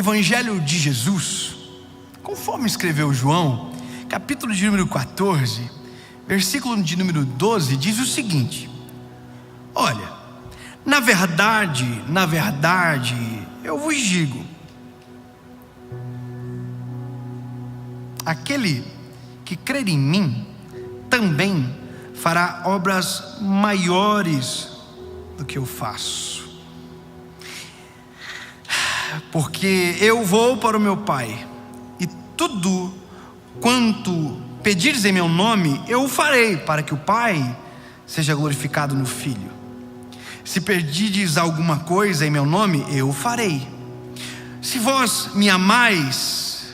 Evangelho de Jesus, conforme escreveu João, capítulo de número 14, versículo de número 12, diz o seguinte: olha, na verdade, eu vos digo, aquele que crer em mim, também fará obras maiores do que eu faço, porque eu vou para o meu Pai, e tudo quanto pedires em meu nome, eu o farei, para que o Pai seja glorificado no Filho. Se pedirdes alguma coisa em meu nome, eu o farei. Se vós me amais,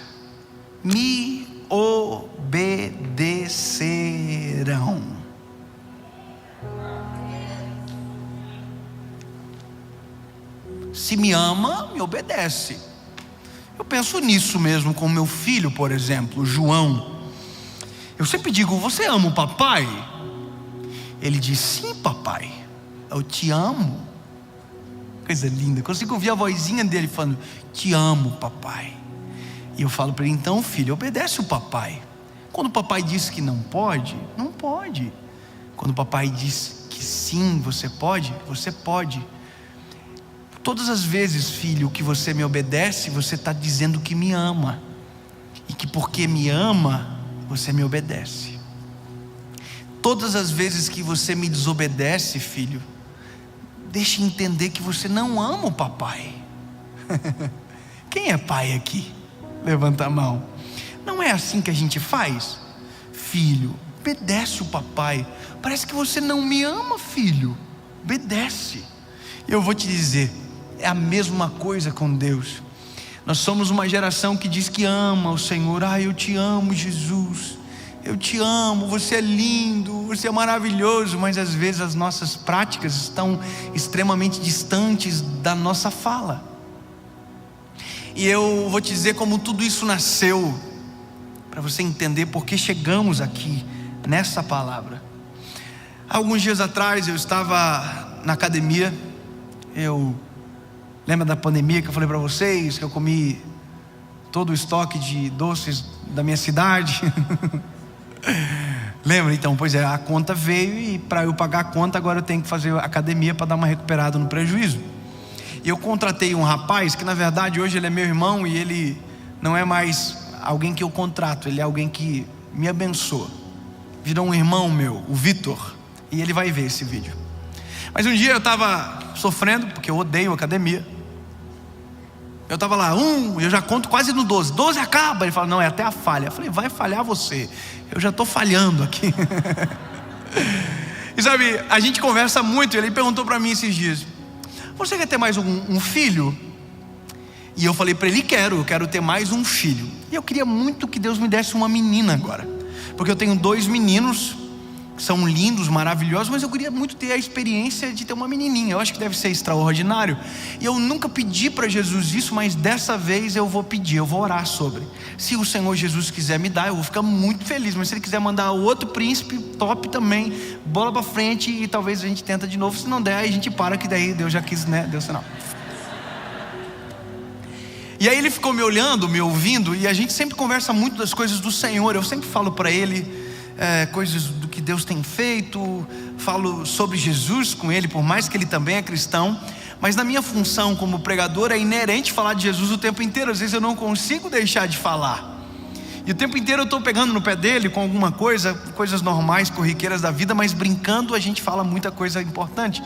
me obedecerão. Se me ama, me obedece. Eu penso nisso mesmo com meu filho, por exemplo, João. Eu sempre digo: você ama o papai? Ele diz: sim, papai, eu te amo. Coisa linda, consigo ouvir a vozinha dele falando: te amo, papai. E eu falo para ele: então, filho, obedece o papai. Quando o papai diz que não pode, não pode. Quando o papai diz que sim, você pode, você pode. Todas as vezes, filho, que você me obedece, você está dizendo que me ama, e que porque me ama, você me obedece. Todas as vezes que você me desobedece, filho, deixe entender que você não ama o papai. Quem é pai aqui? Levanta a mão. Não é assim que a gente faz? Filho, obedece o papai. Parece que você não me ama, filho. Obedece. Eu vou te dizer, é a mesma coisa com Deus. Nós somos uma geração que diz que ama o Senhor. Eu te amo, Jesus, eu te amo, você é lindo, você é maravilhoso. Mas às vezes as nossas práticas estão extremamente distantes da nossa fala. E eu vou te dizer como tudo isso nasceu, para você entender por que chegamos aqui nessa palavra. Alguns dias atrás eu estava na academia. Lembra da pandemia que eu falei para vocês, que eu comi todo o estoque de doces da minha cidade? Lembra? Então, pois é, a conta veio, e para eu pagar a conta agora eu tenho que fazer academia para dar uma recuperada no prejuízo. E eu contratei um rapaz que na verdade hoje ele é meu irmão, e ele não é mais alguém que eu contrato, ele é alguém que me abençoa. Virou um irmão meu, o Vitor, e ele vai ver esse vídeo. Mas um dia eu estava sofrendo, porque eu odeio academia. Eu estava lá, eu já conto quase no 12. 12 acaba. Ele fala: não, é até a falha. Eu falei: vai falhar você, eu já estou falhando aqui. E sabe, a gente conversa muito. Ele perguntou para mim esses dias: você quer ter mais um filho? E eu falei para ele: eu quero ter mais um filho. E eu queria muito que Deus me desse uma menina agora, porque eu tenho 2 meninos, são lindos, maravilhosos, mas eu queria muito ter a experiência de ter uma menininha. Eu acho que deve ser extraordinário. E eu nunca pedi para Jesus isso, mas dessa vez eu vou pedir, eu vou orar sobre. Se o Senhor Jesus quiser me dar, eu vou ficar muito feliz. Mas se Ele quiser mandar outro príncipe, top também, bola para frente, e talvez a gente tenta de novo. Se não der, aí a gente para, que daí Deus já quis, né? Deu sinal. E aí ele ficou me olhando, me ouvindo, e a gente sempre conversa muito das coisas do Senhor. Eu sempre falo para ele coisas do que Deus tem feito, falo sobre Jesus com ele, por mais que ele também é cristão. Mas na minha função como pregador é inerente falar de Jesus o tempo inteiro. Às vezes eu não consigo deixar de falar, e o tempo inteiro eu estou pegando no pé dele com alguma coisa, coisas normais, corriqueiras da vida, mas brincando a gente fala muita coisa importante.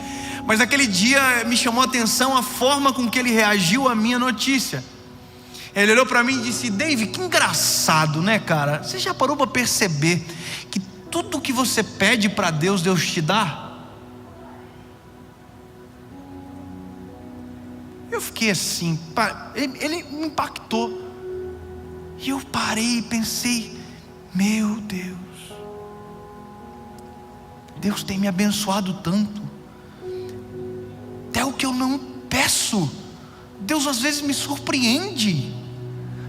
Mas naquele dia me chamou a atenção a forma com que ele reagiu à minha notícia. Ele olhou para mim e disse: Dave, que engraçado, né, cara? Você já parou para perceber que tudo que você pede para Deus, Deus te dá? Eu fiquei assim, ele me impactou. E eu parei e pensei: meu Deus, Deus tem me abençoado tanto, até o que eu não peço, Deus às vezes me surpreende.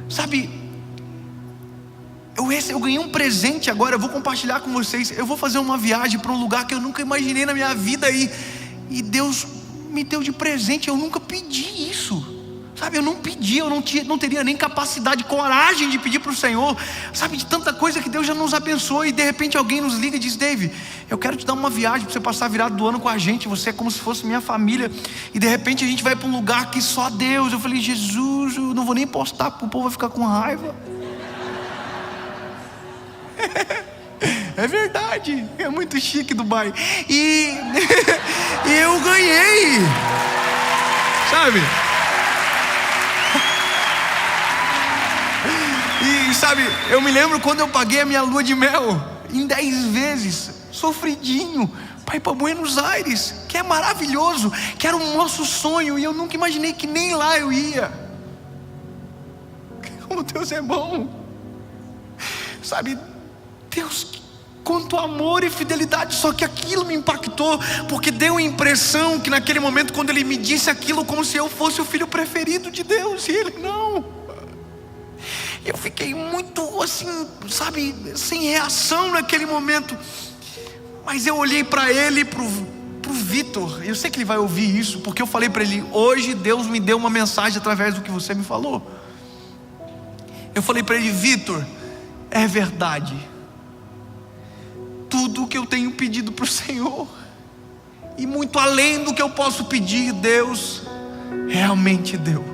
Sabe, eu ganhei um presente agora, eu vou compartilhar com vocês. Eu vou fazer uma viagem para um lugar que eu nunca imaginei na minha vida, e Deus me deu de presente. Eu nunca pedi isso. Sabe, eu não pedi, eu não teria nem capacidade, coragem de pedir para o Senhor, sabe, de tanta coisa que Deus já nos abençoou. E de repente alguém nos liga e diz: David, eu quero te dar uma viagem para você passar a virada do ano com a gente, você é como se fosse minha família. E de repente a gente vai para um lugar que só Deus. Eu falei: Jesus, eu não vou nem postar, porque o povo vai ficar com raiva. É verdade, é muito chique Dubai. E eu ganhei, sabe? E sabe, eu me lembro quando eu paguei a minha lua de mel em 10 vezes, sofridinho, para ir para Buenos Aires, que é maravilhoso, que era o nosso sonho, e eu nunca imaginei que nem lá eu ia. Como Deus é bom, sabe? Deus, quanto amor e fidelidade. Só que aquilo me impactou, porque deu a impressão que naquele momento, quando Ele me disse aquilo, como se eu fosse o filho preferido de Deus, e Ele não. Eu fiquei muito assim, sabe, sem reação naquele momento. Mas eu olhei para ele, pro Vitor. Eu sei que ele vai ouvir isso, porque eu falei para ele: hoje Deus me deu uma mensagem através do que você me falou. Eu falei para ele: Vitor, é verdade, tudo o que eu tenho pedido para o Senhor, e muito além do que eu posso pedir, Deus realmente deu.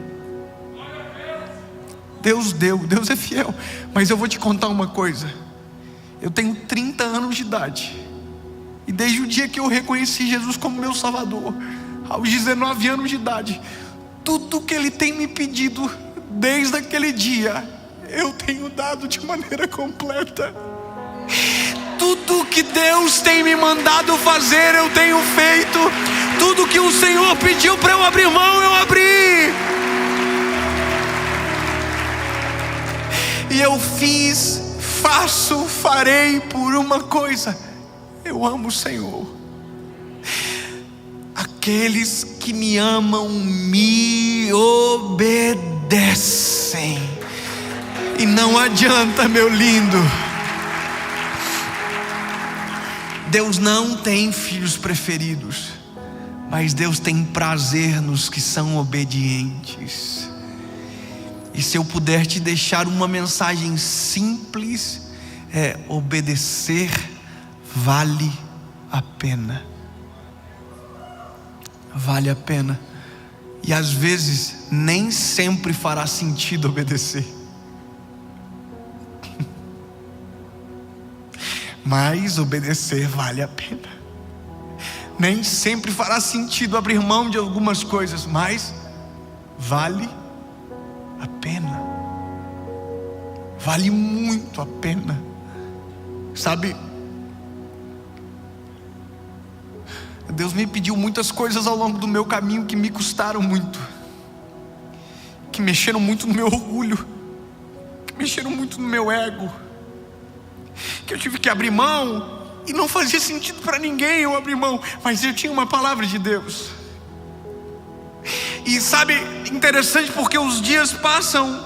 Deus deu, Deus é fiel. Mas eu vou te contar uma coisa: eu tenho 30 anos de idade, e desde o dia que eu reconheci Jesus como meu Salvador, aos 19 anos de idade, tudo que Ele tem me pedido desde aquele dia, eu tenho dado de maneira completa. Tudo que Deus tem me mandado fazer, eu tenho feito. Tudo que o Senhor pediu para eu abrir mão, eu abri. E eu fiz, faço, farei por uma coisa: eu amo o Senhor. Aqueles que me amam me obedecem. E não adianta, meu lindo, Deus não tem filhos preferidos, mas Deus tem prazer nos que são obedientes. E se eu puder te deixar uma mensagem simples, é: obedecer vale a pena. Vale a pena. E às vezes nem sempre fará sentido obedecer, mas obedecer vale a pena. Nem sempre fará sentido abrir mão de algumas coisas, mas vale a pena. Vale muito a pena. Sabe, Deus me pediu muitas coisas ao longo do meu caminho que me custaram muito, que mexeram muito no meu orgulho, que mexeram muito no meu ego, que eu tive que abrir mão, e não fazia sentido para ninguém eu abrir mão, mas eu tinha uma palavra de Deus. E sabe, interessante, porque os dias passam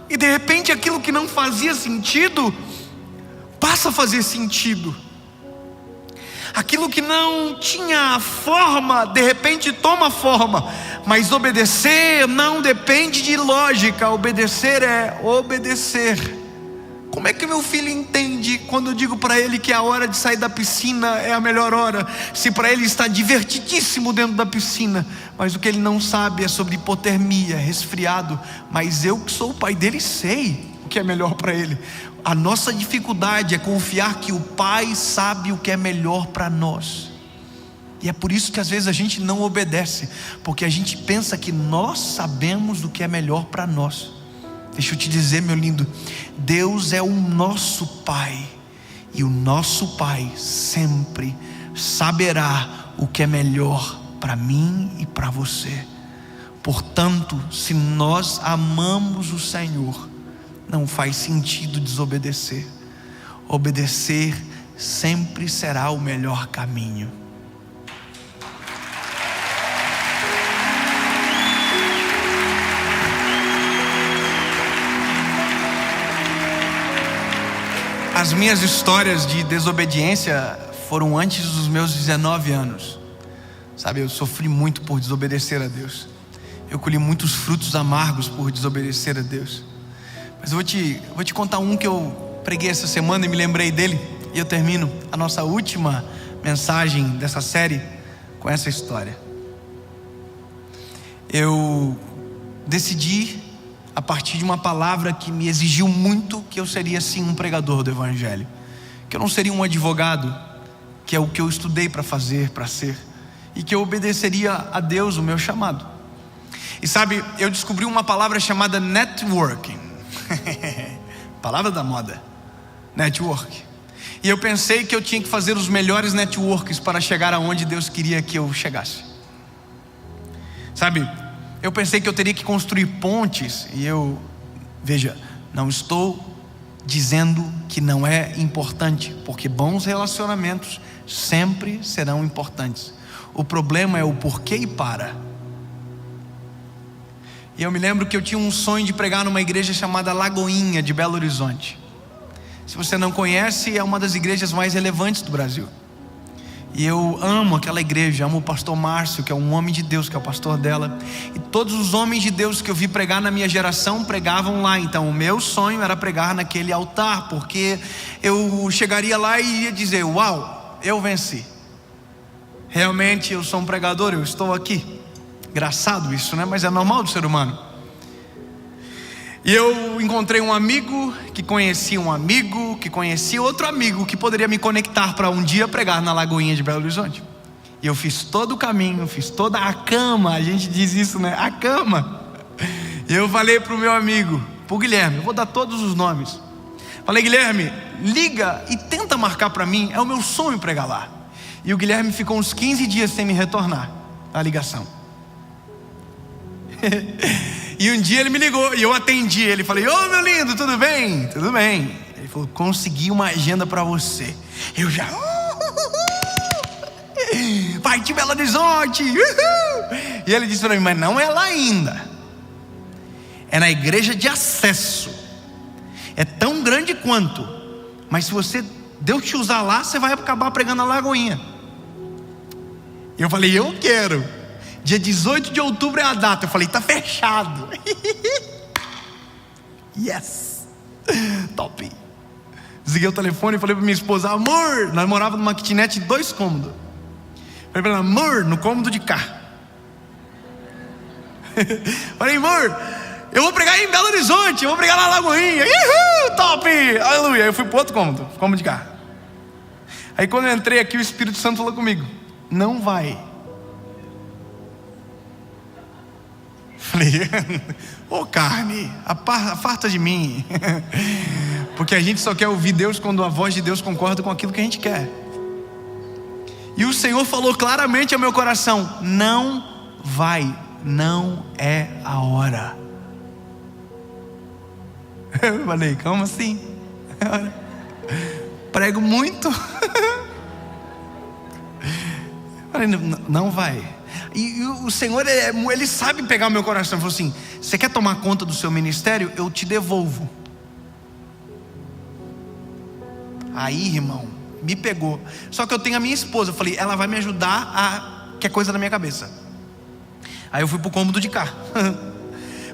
e de repente aquilo que não fazia sentido passa a fazer sentido. Aquilo que não tinha forma, de repente toma forma. Mas obedecer não depende de lógica, obedecer é obedecer. Como é que meu filho entende quando eu digo para ele que a hora de sair da piscina é a melhor hora, se para ele está divertidíssimo dentro da piscina, mas o que ele não sabe é sobre hipotermia, resfriado? Mas eu, que sou o pai dele, sei o que é melhor para ele. A nossa dificuldade é confiar que o pai sabe o que é melhor para nós. E é por isso que às vezes a gente não obedece, porque a gente pensa que nós sabemos o que é melhor para nós. Deixa eu te dizer, meu lindo, Deus é o nosso Pai, e o nosso Pai sempre saberá o que é melhor para mim e para você. Portanto, se nós amamos o Senhor, não faz sentido desobedecer. Obedecer sempre será o melhor caminho. As minhas histórias de desobediência foram antes dos meus 19 anos. Sabe, eu sofri muito por desobedecer a Deus. eu colhi muitos frutos amargos por desobedecer a Deus. Mas eu vou te contar um que eu preguei essa semana e me lembrei dele. E eu termino a nossa última mensagem dessa série com essa história. Eu decidi, a partir de uma palavra que me exigiu muito, que eu seria sim um pregador do Evangelho, que eu não seria um advogado, que é o que eu estudei para fazer, para ser, e que eu obedeceria a Deus, o meu chamado. E sabe, eu descobri uma palavra chamada networking. Palavra da moda, network. E eu pensei que eu tinha que fazer os melhores networks para chegar aonde Deus queria que eu chegasse. Sabe, eu pensei que eu teria que construir pontes. E veja, não estou dizendo que não é importante, porque bons relacionamentos sempre serão importantes. O problema é o porquê e para. E eu me lembro que eu tinha um sonho de pregar numa igreja chamada Lagoinha de Belo Horizonte. Se você não conhece, é uma das igrejas mais relevantes do Brasil. E eu amo aquela igreja, amo o pastor Márcio, que é um homem de Deus, que é o pastor dela. E todos os homens de Deus que eu vi pregar na minha geração pregavam lá. Então o meu sonho era pregar naquele altar, porque eu chegaria lá e ia dizer: uau, eu venci. Realmente eu sou um pregador, eu estou aqui. Engraçado isso, né? Mas é normal do ser humano. E eu encontrei um amigo que conhecia um amigo que conhecia outro amigo que poderia me conectar para um dia pregar na Lagoinha de Belo Horizonte. E eu fiz todo o caminho, fiz toda a cama, a gente diz isso, né? A cama. E eu falei para o meu amigo, para o Guilherme, eu vou dar todos os nomes. Falei: Guilherme, liga e tenta marcar para mim, é o meu sonho pregar lá. E o Guilherme ficou uns 15 dias sem me retornar a ligação. E um dia ele me ligou e eu atendi ele. Falei: ô meu lindo, tudo bem? Tudo bem. Ele falou: consegui uma agenda para você. Eu já vai de Belo Horizonte. E ele disse para mim: mas não é lá ainda, é na igreja de acesso. É tão grande quanto, mas se Deus te usar lá, você vai acabar pregando na Lagoinha. E eu falei: eu quero. Dia 18 de outubro é a data. Eu falei: tá fechado. Yes, top. Desliguei o telefone e falei para minha esposa: amor, nós morávamos numa kitnet de 2 cômodos. Falei para ela: amor, no cômodo de cá. Falei: amor, eu vou pregar em Belo Horizonte, eu vou pregar na Lagoinha. Top, aleluia. Eu fui para outro cômodo de cá. Aí quando eu entrei aqui, o Espírito Santo falou comigo: não vai. Falei: ô carne, aparta de mim. Porque a gente só quer ouvir Deus quando a voz de Deus concorda com aquilo que a gente quer. E o Senhor falou claramente ao meu coração: não vai, não é a hora. Eu falei: como assim? Prego muito. Falei: não vai. E o Senhor, Ele sabe pegar o meu coração. Ele falou assim: você quer tomar conta do seu ministério? Eu te devolvo. Aí, irmão, me pegou. Só que eu tenho a minha esposa. Eu falei: ela vai me ajudar que é coisa na minha cabeça. Aí eu fui pro cômodo de cá.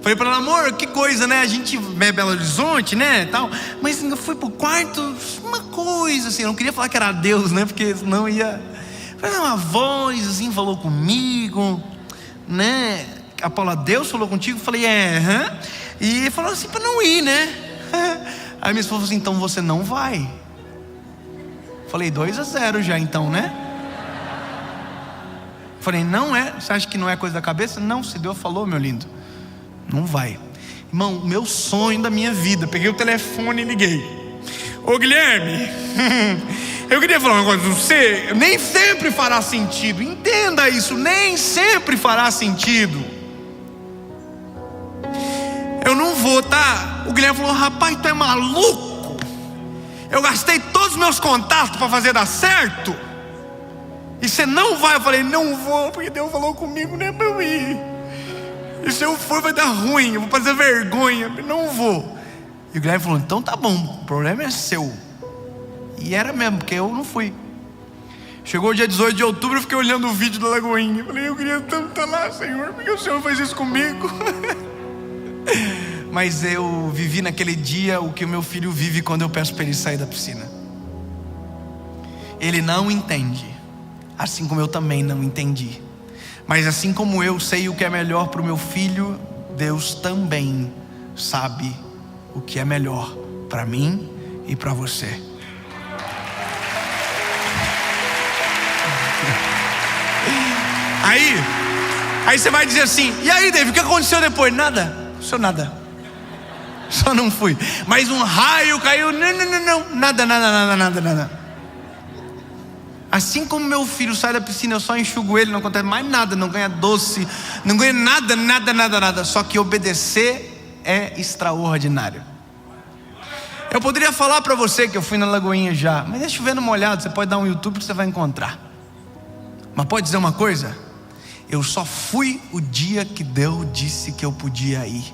Falei para ela: amor, que coisa, né? A gente é Belo Horizonte, né? Tal. Mas eu fui pro quarto, uma coisa assim. Eu não queria falar que era Deus, né? Porque senão ia... Uma voz assim falou comigo, né? A Paula: Deus falou contigo? Eu falei: E falou assim para não ir, né? Aí minha esposa falou assim: então você não vai. Falei: 2-0 já então, né? Falei: não é? Você acha que não é coisa da cabeça? Não, se Deus falou, meu lindo, não vai. Irmão, meu sonho da minha vida. Peguei o telefone e liguei: ô Guilherme, eu queria falar uma coisa para você. Nem sempre fará sentido, entenda isso, nem sempre fará sentido. Eu não vou, tá? O Guilherme falou: rapaz, tu é maluco? Eu gastei todos os meus contatos para fazer dar certo, e você não vai? Eu falei: não vou, porque Deus falou comigo, né, para eu ir. E se eu for vai dar ruim, eu vou fazer vergonha, não vou. E o Guilherme falou: então tá bom, o problema é seu. E era mesmo, porque eu não fui. Chegou o dia 18 de outubro, eu fiquei olhando o vídeo da Lagoinha. Falei, eu queria tanto estar lá, Senhor, porque o Senhor faz isso comigo. Mas eu vivi naquele dia o que o meu filho vive quando eu peço para ele sair da piscina. Ele não entende, assim como eu também não entendi. Mas assim como eu sei o que é melhor para o meu filho, Deus também sabe o que é melhor para mim e para você. Aí você vai dizer assim, e aí, David, o que aconteceu depois? Nada, não aconteceu nada. Só não fui. Mas um raio caiu, não, nada. Assim como meu filho sai da piscina, eu só enxugo ele, não acontece mais nada, não ganha doce, não ganha nada. Só que obedecer é extraordinário. Eu poderia falar para você que eu fui na Lagoinha já, mas deixa eu ver numa olhada, você pode dar um YouTube que você vai encontrar. Mas pode dizer uma coisa? Eu só fui o dia que Deus disse que eu podia ir.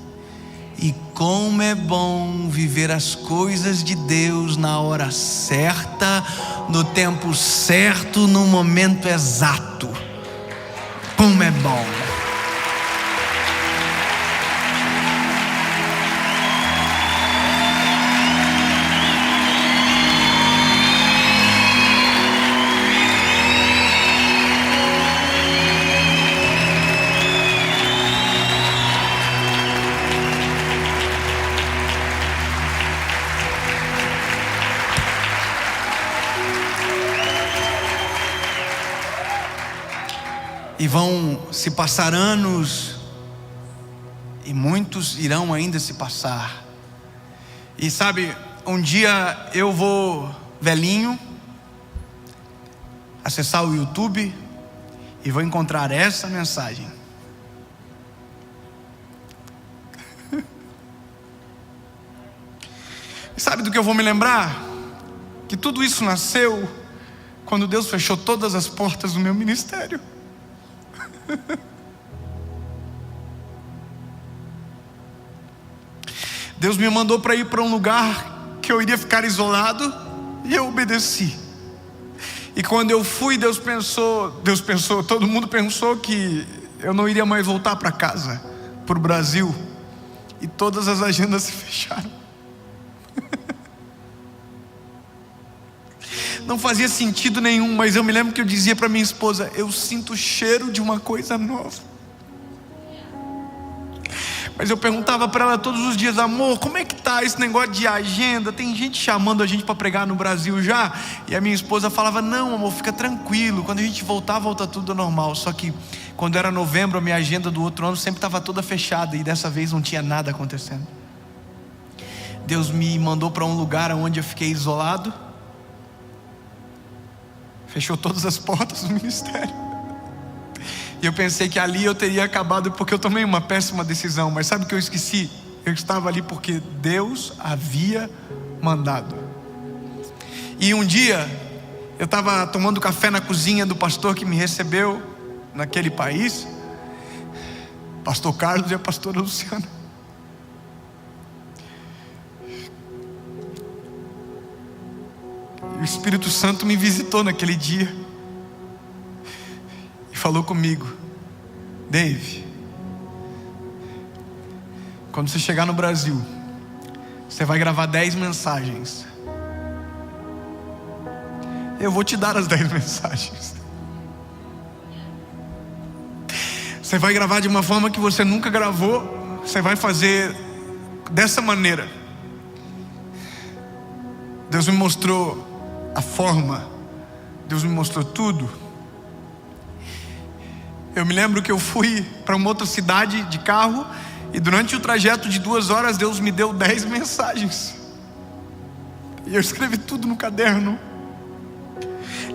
E como é bom viver as coisas de Deus na hora certa, no tempo certo, no momento exato. Como é bom. E vão se passar anos, e muitos irão ainda se passar. E sabe, um dia eu vou, velhinho, acessar o YouTube e vou encontrar essa mensagem. E sabe do que eu vou me lembrar? Que tudo isso nasceu quando Deus fechou todas as portas do meu ministério. Deus me mandou para ir para um lugar que eu iria ficar isolado, e eu obedeci. E quando eu fui, Deus pensou, todo mundo pensou que eu não iria mais voltar para casa, para o Brasil, e todas as agendas se fecharam. Não fazia sentido nenhum, mas eu me lembro que eu dizia para minha esposa, eu sinto o cheiro de uma coisa nova. Mas eu perguntava para ela todos os dias, amor, como é que tá esse negócio de agenda? Tem gente chamando a gente para pregar no Brasil já? E a minha esposa falava, não amor, fica tranquilo, quando a gente voltar, volta tudo ao normal. Só que quando era novembro, a minha agenda do outro ano sempre estava toda fechada, e dessa vez não tinha nada acontecendo. Deus me mandou para um lugar onde eu fiquei isolado, fechou todas as portas do ministério. E eu pensei que ali eu teria acabado, porque eu tomei uma péssima decisão. Mas sabe o que eu esqueci? Eu estava ali porque Deus havia mandado. E um dia eu estava tomando café na cozinha do pastor que me recebeu naquele país, pastor Carlos e a pastora Luciana. E o Espírito Santo me visitou naquele dia e falou comigo, Dave, quando você chegar no Brasil, você vai gravar 10 mensagens. Eu vou te dar as 10 mensagens. Você vai gravar de uma forma que você nunca gravou. Você vai fazer dessa maneira. Deus me mostrou a forma, Deus me mostrou tudo. Eu me lembro que eu fui para uma outra cidade de carro, e durante o trajeto de 2 horas Deus me deu 10 mensagens, e eu escrevi tudo no caderno.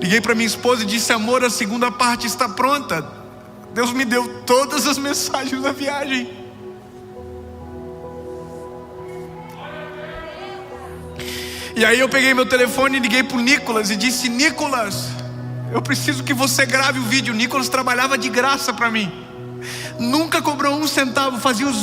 Liguei para minha esposa e disse, amor, a segunda parte está pronta. Deus me deu todas as mensagens da viagem. E aí eu peguei meu telefone e liguei para o Nicolas e disse, Nicolas, eu preciso que você grave o vídeo. O Nicolas trabalhava de graça para mim. nunca cobrou um centavo, fazíamos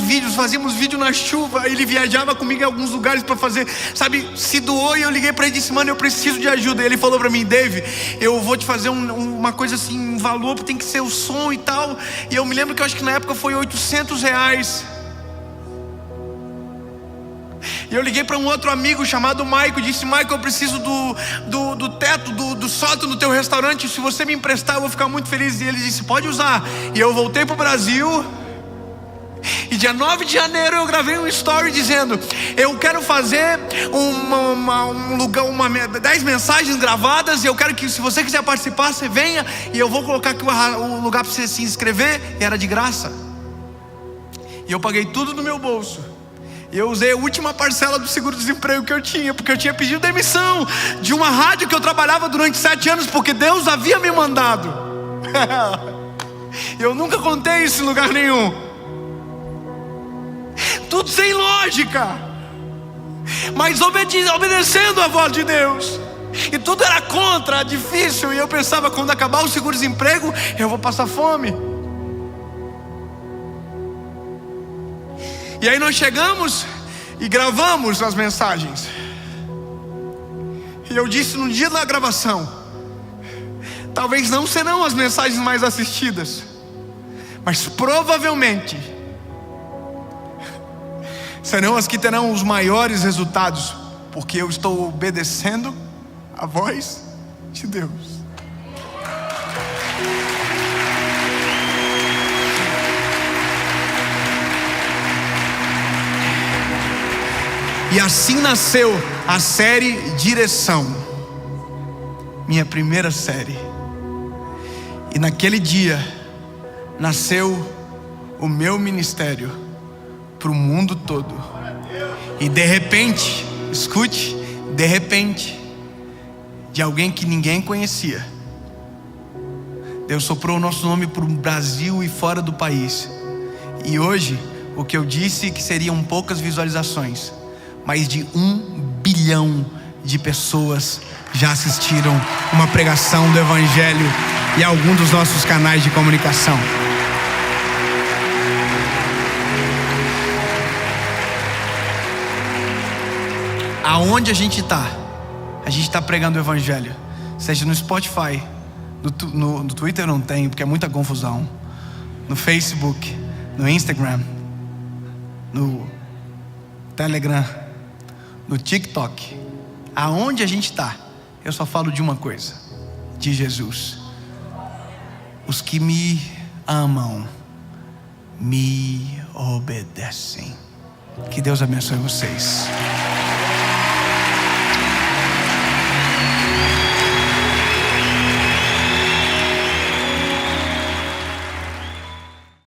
vídeo na chuva. Ele viajava comigo em alguns lugares para fazer, sabe, se doou. E eu liguei para ele e disse: mano, eu preciso de ajuda. E ele falou para mim: Dave, eu vou te fazer uma coisa assim, um valor, tem que ser o som e tal. E eu me lembro que eu acho que na época foi R$800. E eu liguei para um outro amigo chamado Maico, disse: Maico, eu preciso do teto, do sótão do teu restaurante, se você me emprestar eu vou ficar muito feliz. E ele disse: pode usar. E eu voltei para o Brasil, e dia 9 de janeiro eu gravei um story dizendo: eu quero fazer 10 mensagens gravadas, e eu quero que, se você quiser participar, você venha, e eu vou colocar aqui o lugar para você se inscrever. E era de graça, e eu paguei tudo do meu bolso. E eu usei a última parcela do seguro-desemprego que eu tinha, porque eu tinha pedido demissão de uma rádio que eu trabalhava durante 7 anos, porque Deus havia me mandado. Eu nunca contei isso em lugar nenhum. Tudo sem lógica, mas obedecendo a voz de Deus. E tudo era contra, difícil. E eu pensava: quando acabar o seguro-desemprego, eu vou passar fome. E aí nós chegamos e gravamos as mensagens. E eu disse no dia da gravação: talvez não serão as mensagens mais assistidas, mas provavelmente serão as que terão os maiores resultados, porque eu estou obedecendo a voz de Deus. E assim nasceu a série Direção, minha primeira série. E naquele dia nasceu o meu ministério para o mundo todo. E de repente, escute, de repente, de alguém que ninguém conhecia, Deus soprou o nosso nome para o Brasil e fora do país. E hoje, o que eu disse que seriam poucas visualizações, mais de 1 bilhão de pessoas já assistiram uma pregação do Evangelho em algum dos nossos canais de comunicação. Aonde a gente está pregando o Evangelho, seja no Spotify, no Twitter não tem, porque é muita confusão, no Facebook, no Instagram, no Telegram, no TikTok. Aonde a gente está, eu só falo de uma coisa: de Jesus. Os que me amam me obedecem. Que Deus abençoe vocês.